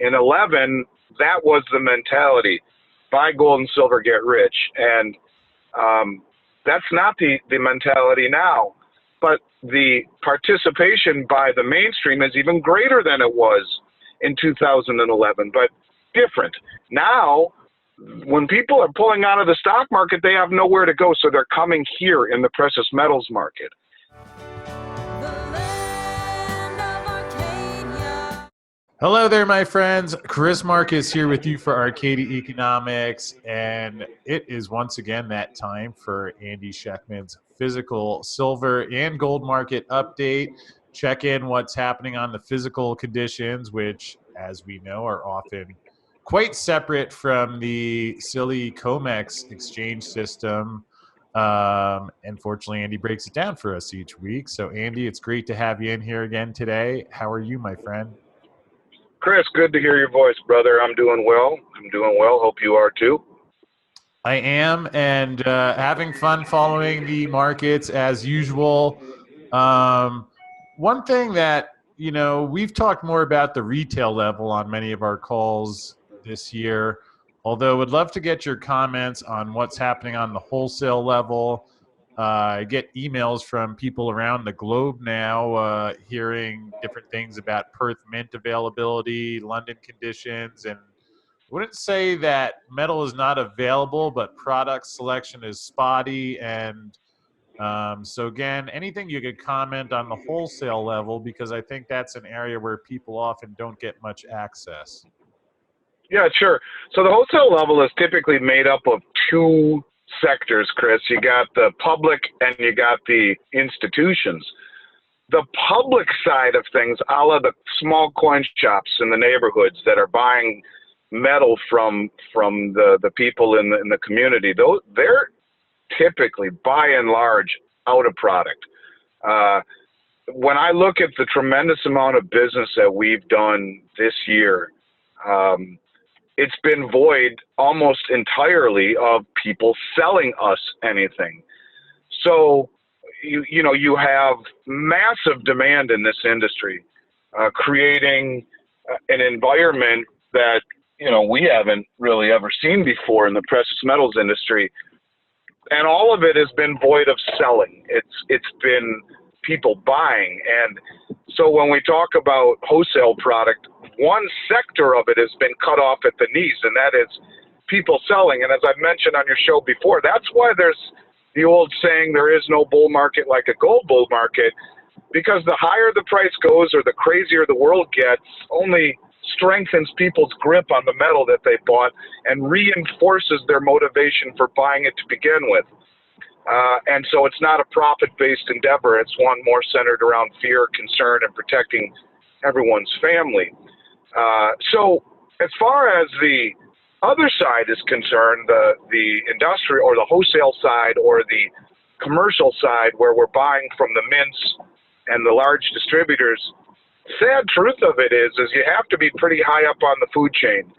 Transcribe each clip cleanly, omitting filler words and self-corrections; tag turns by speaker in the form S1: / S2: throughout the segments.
S1: In 11, that was the mentality: buy gold and silver, get rich. And that's not the mentality now. But the participation by the mainstream is even greater than it was in 2011, but different. Now, when people are pulling out of the stock market, they have nowhere to go, so they're coming here in the precious metals market.
S2: Hello there, my friends. Chris Marcus here with you for Arcadia Economics, and it is once again that time for Andy Schectman's physical silver and gold market update. Check in what's happening on the physical conditions, which, as we know, are often quite separate from the silly COMEX exchange system. Unfortunately, Andy breaks it down for us each week. So, Andy, it's great to have you in here again today. How are you, my friend?
S1: Chris, good to hear your voice, brother. I'm doing well. Hope you are too.
S2: I am, and having fun following the markets as usual. One thing that, we've talked more about the retail level on many of our calls this year, although would love to get your comments on what's happening on the wholesale level. I get emails from people around the globe now hearing different things about Perth mint availability, London conditions, and I wouldn't say that metal is not available, but product selection is spotty. And so again, anything you could comment on the wholesale level, because I think that's an area where people often don't get much access.
S1: Yeah, sure. So the wholesale level is typically made up of two sectors, Chris. You got the public and you got the institutions. The public side of things, a la the small coin shops in the neighborhoods that are buying metal from the people in the community, they're typically, by and large, out of product. When I look at the tremendous amount of business that we've done this year, it's been void almost entirely of people selling us anything. So, you have massive demand in this industry, creating an environment that, we haven't really ever seen before in the precious metals industry. And all of it has been void of selling. It's been people buying. And so when we talk about wholesale product, one sector of it has been cut off at the knees, and that is people selling. And as I've mentioned on your show before, that's why there's the old saying, there is no bull market like a gold bull market, because the higher the price goes or the crazier the world gets, only strengthens people's grip on the metal that they bought and reinforces their motivation for buying it to begin with. And so it's not a profit-based endeavor. It's one more centered around fear, concern, and protecting everyone's family. So as far as the other side is concerned, the industrial or the wholesale side or the commercial side, where we're buying from the mints and the large distributors, sad truth of it is you have to be pretty high up on the food chain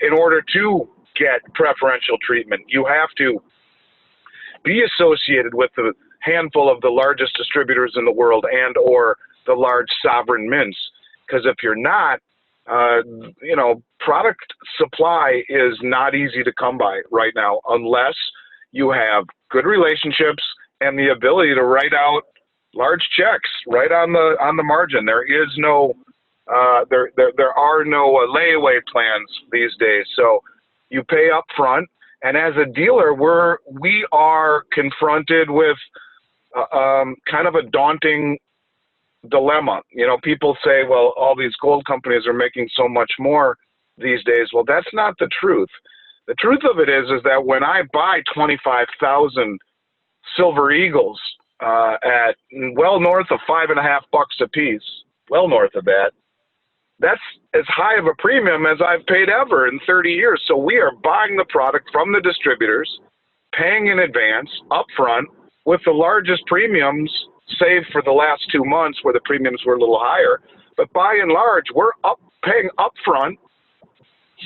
S1: in order to get preferential treatment. You have to be associated with the handful of the largest distributors in the world and or the large sovereign mints, because if you're not, product supply is not easy to come by right now unless you have good relationships and the ability to write out large checks right on the margin. There is no there are no layaway plans these days. So you pay up front, and as a dealer, we are confronted with kind of a daunting dilemma. People say, well, all these gold companies are making so much more these days. Well, that's not the truth. The truth of it is that when I buy 25,000 Silver Eagles at well north of $5.50 a piece, well north of that, that's as high of a premium as I've paid ever in 30 years. So we are buying the product from the distributors, paying in advance, upfront, with the largest premiums, save for the last 2 months where the premiums were a little higher. But by and large, we're paying upfront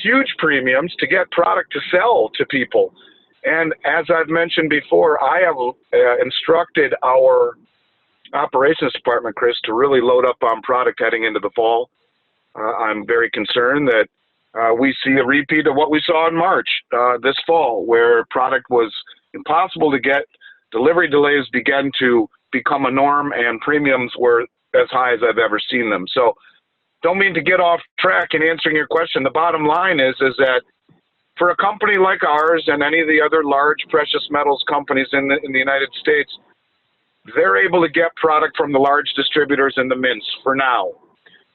S1: huge premiums to get product to sell to people. And as I've mentioned before, I have instructed our operations department, Chris, to really load up on product heading into the fall. I'm very concerned that we see a repeat of what we saw in March this fall, where product was impossible to get, delivery delays began to become a norm, and premiums were as high as I've ever seen them. So don't mean to get off track in answering your question. The bottom line is that for a company like ours and any of the other large precious metals companies in the United States, they're able to get product from the large distributors and the mints for now.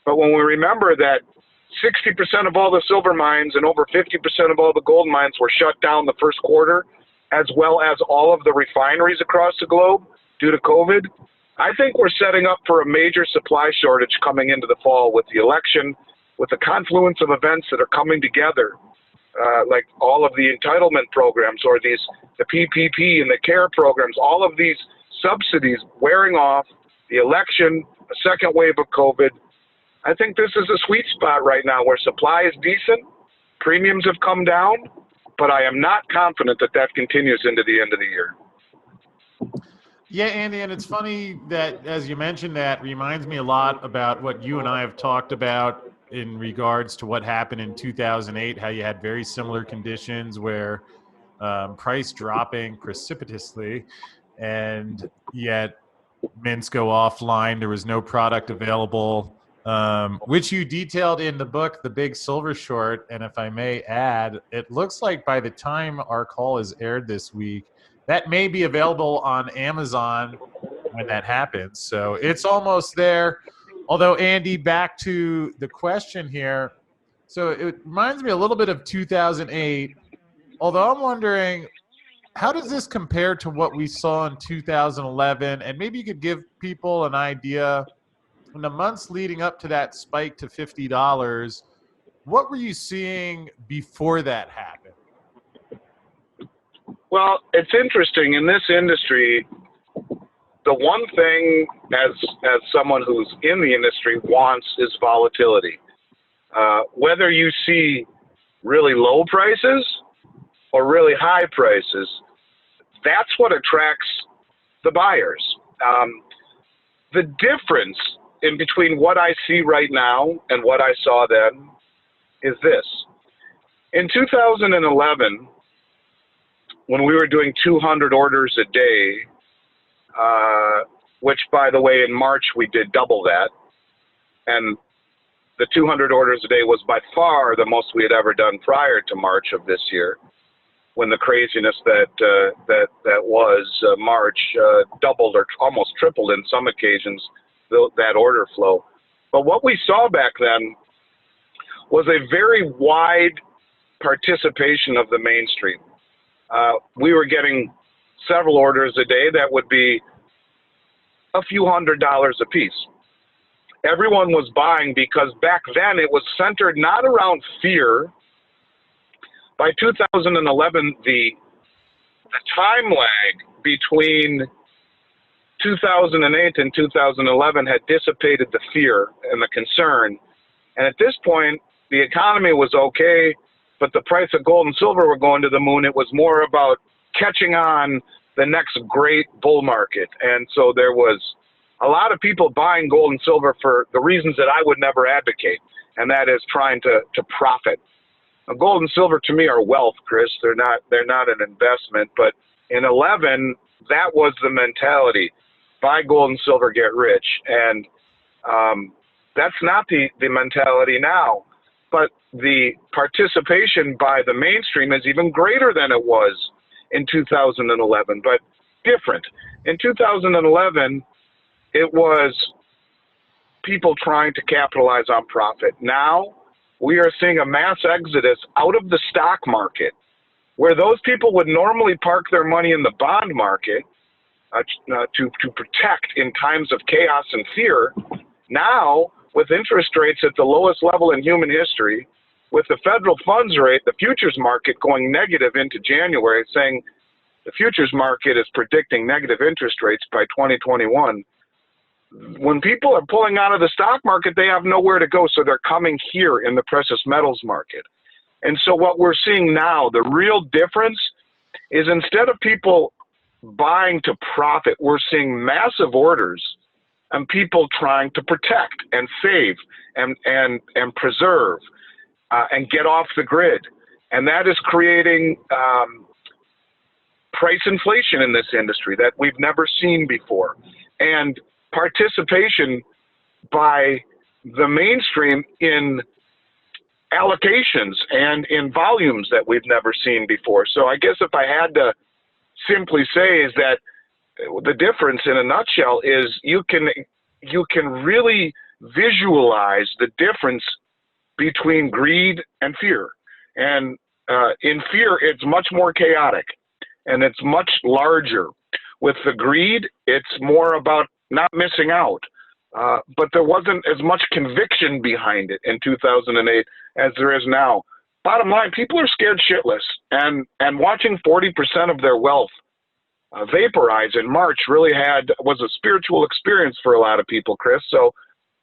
S1: But when we remember that 60% of all the silver mines and over 50% of all the gold mines were shut down the first quarter, as well as all of the refineries across the globe due to COVID, I think we're setting up for a major supply shortage coming into the fall with the election, with the confluence of events that are coming together, like all of the entitlement programs or the PPP and the CARE programs, all of these subsidies wearing off, the election, a second wave of COVID. I think this is a sweet spot right now where supply is decent, premiums have come down, but I am not confident that that continues into the end of the year.
S2: Yeah, Andy, and it's funny that, as you mentioned, that reminds me a lot about what you and I have talked about in regards to what happened in 2008, how you had very similar conditions where price dropping precipitously, and yet mints go offline. There was no product available, which you detailed in the book, The Big Silver Short. And if I may add, it looks like by the time our call is aired this week, that may be available on Amazon when that happens. So it's almost there. Although, Andy, back to the question here. So it reminds me a little bit of 2008, although I'm wondering, how does this compare to what we saw in 2011? And maybe you could give people an idea, in the months leading up to that spike to $50, what were you seeing before that happened?
S1: Well, it's interesting. In this industry, the one thing as someone who's in the industry wants is volatility. Whether you see really low prices or really high prices, that's what attracts the buyers. The difference in between what I see right now and what I saw then is this. In 2011, when we were doing 200 orders a day, which, by the way, in March we did double that, and the 200 orders a day was by far the most we had ever done prior to March of this year, when the craziness that was March doubled or almost tripled in some occasions that order flow. But what we saw back then was a very wide participation of the mainstream. We were getting several orders a day that would be a few $100s a piece. Everyone was buying because back then it was centered not around fear. By 2011, the time lag between 2008 and 2011 had dissipated the fear and the concern. And at this point, the economy was okay, but the price of gold and silver were going to the moon. It was more about catching on the next great bull market. And so there was a lot of people buying gold and silver for the reasons that I would never advocate, and that is trying to profit. Now, gold and silver to me are wealth, Chris. They're not an investment. But in 11, that was the mentality: buy gold and silver, get rich. And that's not the mentality now. But the participation by the mainstream is even greater than it was in 2011, but different. In 2011, it was people trying to capitalize on profit. Now, we are seeing a mass exodus out of the stock market, where those people would normally park their money in the bond market to protect in times of chaos and fear. Now, with interest rates at the lowest level in human history, with the federal funds rate, the futures market going negative into January, saying the futures market is predicting negative interest rates by 2021. When people are pulling out of the stock market, they have nowhere to go, so they're coming here in the precious metals market. And so what we're seeing now, the real difference is, instead of people buying to profit, we're seeing massive orders. and people trying to protect and save and preserve and get off the grid. And that is creating price inflation in this industry that we've never seen before. And participation by the mainstream in allocations and in volumes that we've never seen before. So I guess if I had to simply say is that the difference in a nutshell is you can really visualize the difference between greed and fear. And in fear, it's much more chaotic and it's much larger. With the greed, it's more about not missing out. But there wasn't as much conviction behind it in 2008 as there is now. Bottom line, people are scared shitless, and watching 40% of their wealth vaporize in March really was a spiritual experience for a lot of people, Chris. So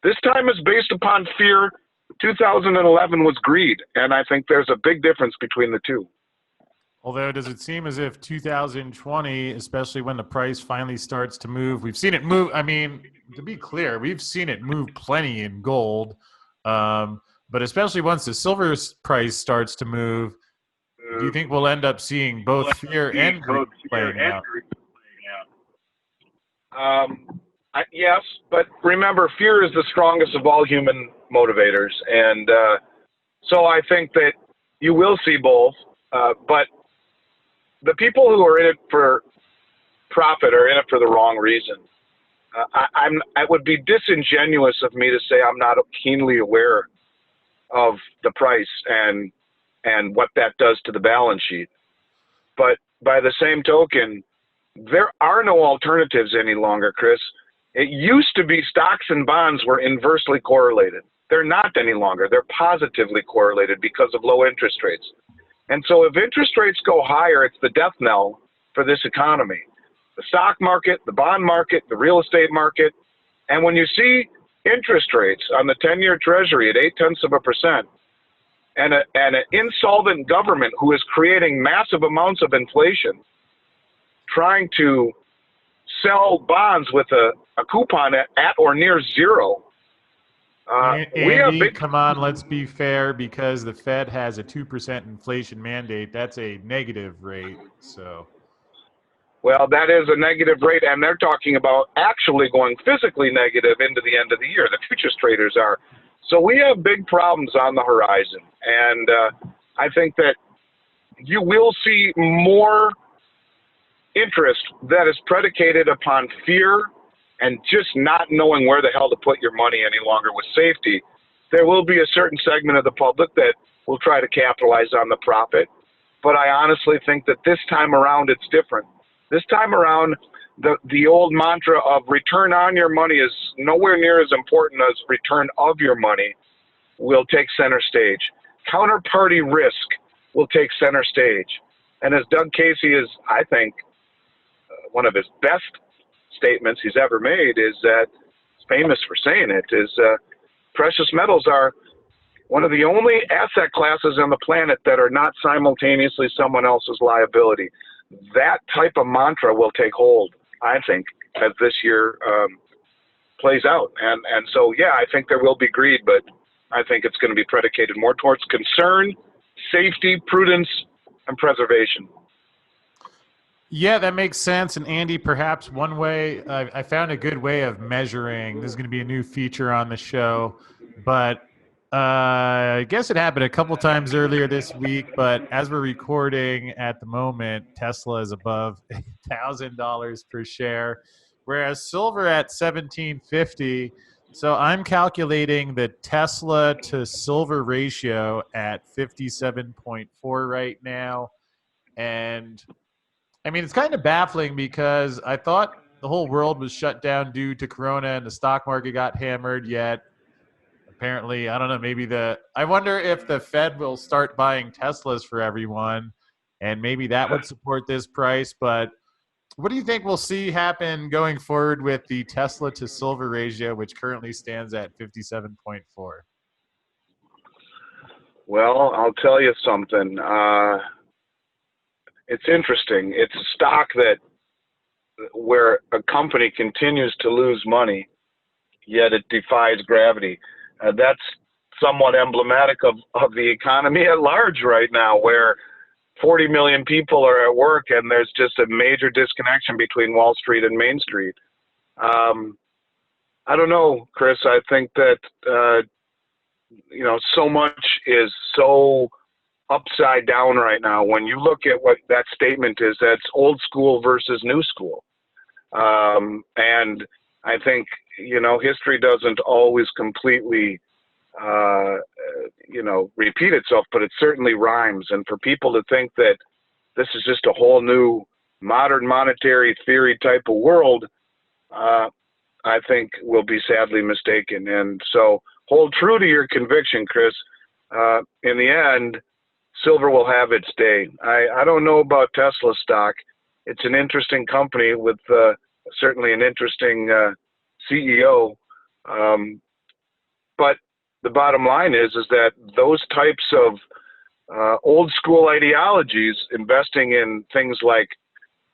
S1: this time is based upon fear. 2011 was greed, and I think there's a big difference between the two.
S2: Although, does it seem as if 2020, especially when the price finally starts to move, we've seen it move. I mean, to be clear, we've seen it move plenty in gold. But especially once the silver price starts to move, do you think we'll end up seeing both fear and greed playing out?
S1: Yes, but remember, fear is the strongest of all human motivators. And so I think that you will see both. But the people who are in it for profit are in it for the wrong reason. It would be disingenuous of me to say I'm not keenly aware of the price and what that does to the balance sheet. But by the same token, there are no alternatives any longer, Chris. It used to be stocks and bonds were inversely correlated. They're not any longer. They're positively correlated because of low interest rates. And so if interest rates go higher, it's the death knell for this economy. The stock market, the bond market, the real estate market. And when you see interest rates on the 10-year Treasury at 0.8%, and an insolvent government who is creating massive amounts of inflation, trying to sell bonds with a coupon at or near zero.
S2: Andy, come on, let's be fair, because the Fed has a 2% inflation mandate. That's a negative rate. So,
S1: well, that is a negative rate, and they're talking about actually going physically negative into the end of the year. The futures traders are. So we have big problems on the horizon, and I think that you will see more interest that is predicated upon fear and just not knowing where the hell to put your money any longer with safety. There will be a certain segment of the public that will try to capitalize on the profit, but I honestly think that this time around it's different. This time around, the old mantra of return on your money is nowhere near as important as return of your money will take center stage. Counterparty risk will take center stage. And as Doug Casey is, I think, one of his best statements he's ever made is that, he's famous for saying it, is precious metals are one of the only asset classes on the planet that are not simultaneously someone else's liability. That type of mantra will take hold, I think, as this year plays out. And so, yeah, I think there will be greed, but I think it's going to be predicated more towards concern, safety, prudence, and preservation.
S2: Yeah, that makes sense. And Andy, perhaps one way, I found a good way of measuring, this is going to be a new feature on the show, but I guess it happened a couple times earlier this week, but as we're recording at the moment, Tesla is above $1,000 per share, whereas silver at $1,750. So I'm calculating the Tesla to silver ratio at 57.4 right now. And I mean, it's kind of baffling because I thought the whole world was shut down due to Corona and the stock market got hammered, yet apparently, I don't know, maybe I wonder if the Fed will start buying Teslas for everyone, and maybe that would support this price. But what do you think we'll see happen going forward with the Tesla to silver ratio, which currently stands at 57.4?
S1: Well, I'll tell you something. It's interesting. It's a stock where a company continues to lose money yet it defies gravity. That's somewhat emblematic of the economy at large right now, where 40 million people are at work and there's just a major disconnection between Wall Street and Main Street. I don't know, Chris. I think that, so much is so upside down right now. When you look at what that statement is, that's old school versus new school. And I think, history doesn't always completely, repeat itself, but it certainly rhymes. And for people to think that this is just a whole new modern monetary theory type of world, I think will be sadly mistaken. And so hold true to your conviction, Chris. In the end, silver will have its day. I don't know about Tesla stock. It's an interesting company with certainly an interesting CEO. But the bottom line is that those types of old school ideologies, investing in things like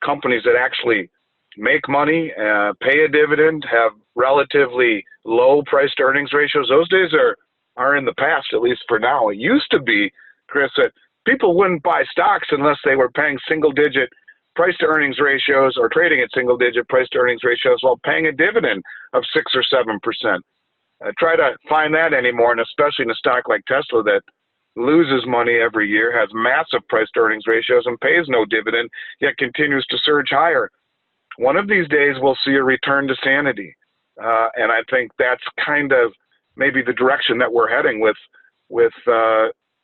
S1: companies that actually make money, pay a dividend, have relatively low price to earnings ratios, those days are in the past, at least for now. It used to be, Chris, that people wouldn't buy stocks unless they were paying single digit price to earnings ratios or trading at single digit price to earnings ratios while paying a dividend of 6 or 7%. Try to find that anymore, and especially in a stock like Tesla that loses money every year, has massive price to earnings ratios, and pays no dividend, yet continues to surge higher. One of these days, we'll see a return to sanity. And I think that's kind of maybe the direction that we're heading with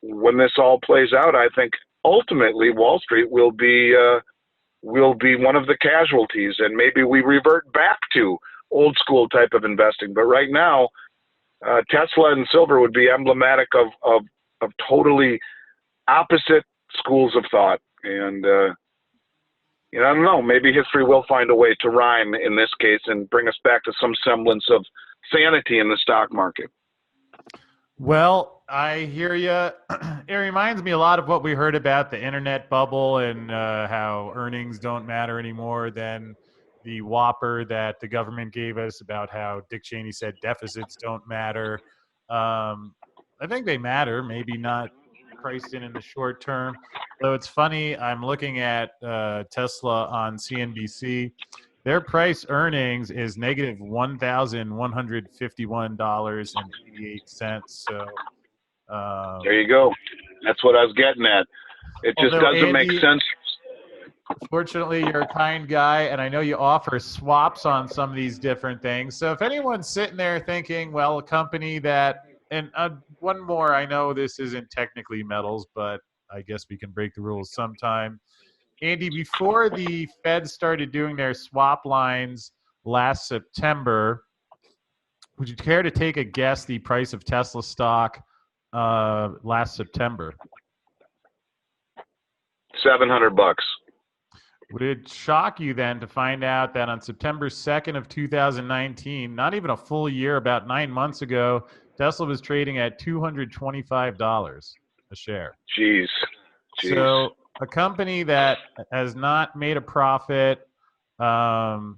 S1: when this all plays out. I think ultimately Wall Street will be one of the casualties, and maybe we revert back to old school type of investing. But right now, Tesla and silver would be emblematic of totally opposite schools of thought. And I don't know, maybe history will find a way to rhyme in this case and bring us back to some semblance of sanity in the stock market.
S2: Well, I hear you. It reminds me a lot of what we heard about the internet bubble and how earnings don't matter anymore than the whopper that the government gave us about how Dick Cheney said deficits don't matter. I think they matter, maybe not priced in the short term. Though it's funny, I'm looking at Tesla on CNBC. Their price earnings is negative $1,151.88. So
S1: there you go. That's what I was getting at. It just doesn't make sense.
S2: Fortunately, you're a kind guy, and I know you offer swaps on some of these different things. So if anyone's sitting there thinking, well, a company that, and one more, I know this isn't technically metals, but I guess we can break the rules sometime. Andy, before the Fed started doing their swap lines last September, would you care to take a guess the price of Tesla stock last September?
S1: $700.
S2: Would it shock you then to find out that on September 2nd of 2019, not even a full year, about 9 months ago, Tesla was trading at $225 a share?
S1: Jeez.
S2: So a company that has not made a profit, has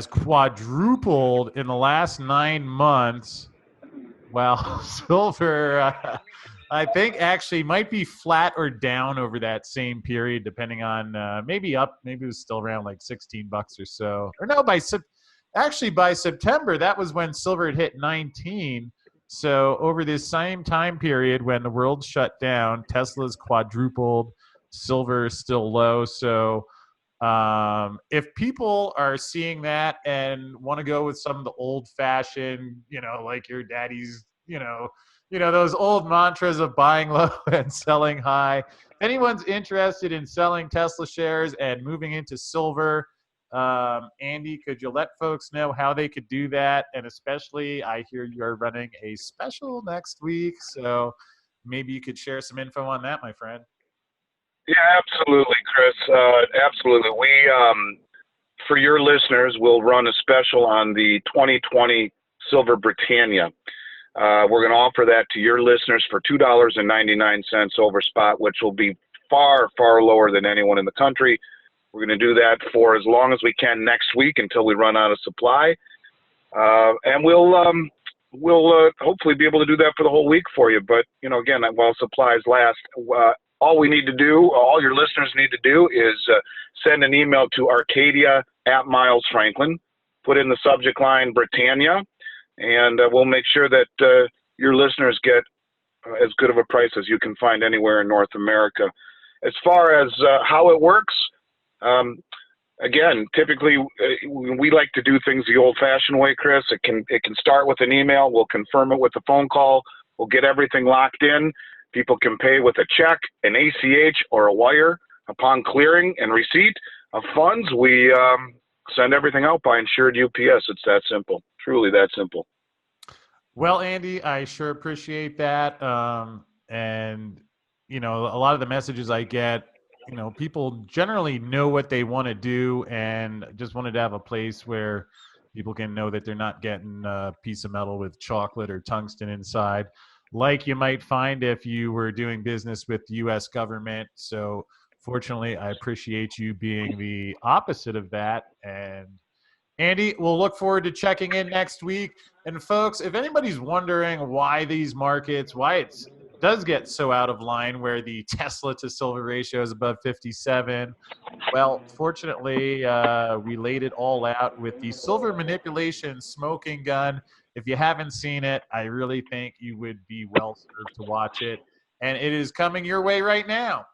S2: quadrupled in the last 9 months, while silver, I think actually might be flat or down over that same period, depending on maybe up, maybe it was still around like $16 or so. Or no, by September, that was when silver had hit 19. So over this same time period when the world shut down, Tesla's quadrupled, silver is still low. So if people are seeing that and want to go with some of the old-fashioned, like your daddy's, those old mantras of buying low and selling high. If anyone's interested in selling Tesla shares and moving into silver, Andy, could you let folks know how they could do that? And especially, I hear you're running a special next week, so maybe you could share some info on that, my friend.
S1: Yeah, absolutely, Chris. Absolutely. We, for your listeners, will run a special on the 2020 Silver Britannia. We're going to offer that to your listeners for $2.99 over spot, which will be far, far lower than anyone in the country. We're going to do that for as long as we can next week until we run out of supply. And we'll hopefully be able to do that for the whole week for you. But again, while supplies last, all we need to do, all your listeners need to do, is send an email to Arcadia at Miles Franklin. Put in the subject line Britannia, and we'll make sure that your listeners get as good of a price as you can find anywhere in North America. As far as how it works, again, typically we like to do things the old-fashioned way, Chris. It can start with an email. We'll confirm it with a phone call. We'll get everything locked in. People can pay with a check, an ACH, or a wire. Upon clearing and receipt of funds, we send everything out by insured UPS. It's that simple. Truly that simple.
S2: Well, Andy, I sure appreciate that. And, a lot of the messages I get, people generally know what they want to do, and just wanted to have a place where people can know that they're not getting a piece of metal with chocolate or tungsten inside, like you might find if you were doing business with the U.S. government. So fortunately, I appreciate you being the opposite of that. And Andy, we'll look forward to checking in next week. And folks, if anybody's wondering why these markets, why it does get so out of line where the Tesla to silver ratio is above 57, well, fortunately, we laid it all out with the silver manipulation smoking gun. If you haven't seen it, I really think you would be well served to watch it. And it is coming your way right now.